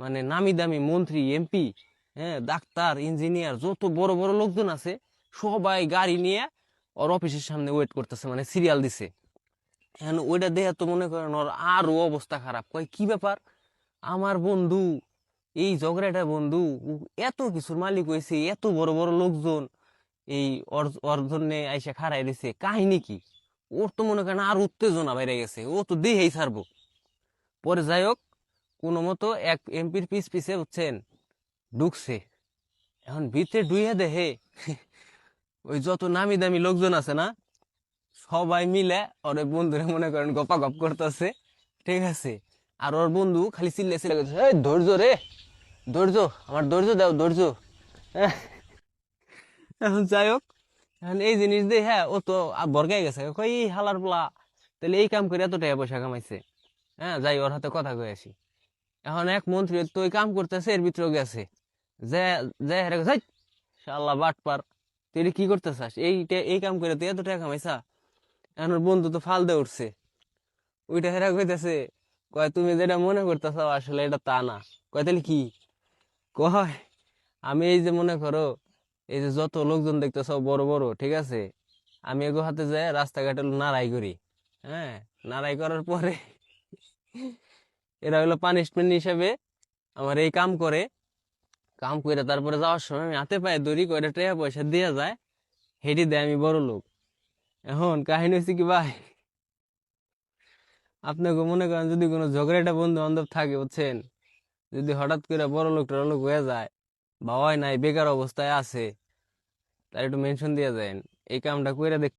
মানে নামি দামি মন্ত্রী এমপি, হ্যাঁ, ডাক্তার ইঞ্জিনিয়ার যত বড় বড় লোকজন আছে সবাই গাড়ি নিয়ে ওর অফিসের সামনে ওয়েট করতেছে, মানে সিরিয়াল দিছে। এখন ওইটা দেখে তো মনে করেন ওর আরো অবস্থা খারাপ, কয় কি ব্যাপার, আমার বন্ধু, এই ঝগড়াটা বন্ধু, ও এত কিছুর মালিক হয়েছে, এত বড় বড় লোকজন এই ওর ওর জন্য আইসা খাড়াই দিছে, কাহিনী কি? ওর তো মনে করেন আর উত্তেজনা বাইরে গেছে, ও তো দেহেই ছাড়বো। পরে যাই হোক, কোনো মতো এক এমপির পিছ পিছে উঠছেন ঢুকছে। এখন ভিতরে ডুইয়া দেখে ওই যত নামি দামি লোকজন আছে না, সবাই মিলে ওর ওই বন্ধুরে মনে করেন গপাগপ করতেছে, ঠিক আছে। আর ওর বন্ধু খালি চিল্লে চিল্লে গেছে, এই ধৈর্য রে, ধৈর্য, আমার ধৈর্য দাও, ধৈর্য। হ্যাঁ, এখন যাই হোক, এখন এই জিনিস দিয়ে হ্যাঁ ও তো বর্গাই গেছে, কই এই হালার পোলা তাহলে এই কাম করে এত টাকা পয়সা কামাইছে। হ্যাঁ, যাই ওর হাতে কথা কয়ে আসি। এখন এক মন্ত্রী তো ওই কাম করতেছে, এর ভিতরে গেছে, যে যে হেরে গেছে, শালা বাটপার, তুই এটা কি করতেছাস, এই কাম করে তুই এত টাকা কামাইছা। এখন ওর বন্ধু তো ফাল দিয়ে উঠছে, ওইটা হেরা কইতেছে, কয় তুমি যেটা মনে করতেছ আসলে এটা তা না। কয় তাহলে কি? কয় আমি এই যে মনে করো, এই যে যত লোকজন দেখতেছ বড় বড়, ঠিক আছে, আমি এগো হাতে যায় রাস্তাঘাটে নাড়াই করি। হ্যাঁ, নাড়াই করার পরে এরা হলো পানিশমেন্ট হিসেবে আমার এই কাম করে, কাম করে তারপরে যাওয়ার সময় আমি হাতে পায়ে দড়ি করে টাকা পয়সা দেওয়া যায়, হেঁটে দেয় আমি বড় লোক। এখন কাহিনী হচ্ছে কি ভাই, আপনাকে মনে করেন যদি কোনো ঝগড়াটা বন্ধু বান্ধব থাকে বুঝছেন, যদি হঠাৎ করে বড় লোক টড় লোক হয়ে যায়, বা হয় নাই বেকার অবস্থায় আছে, তার একটু মেনশন দিয়ে যায়, এই কামটা করে দেখ।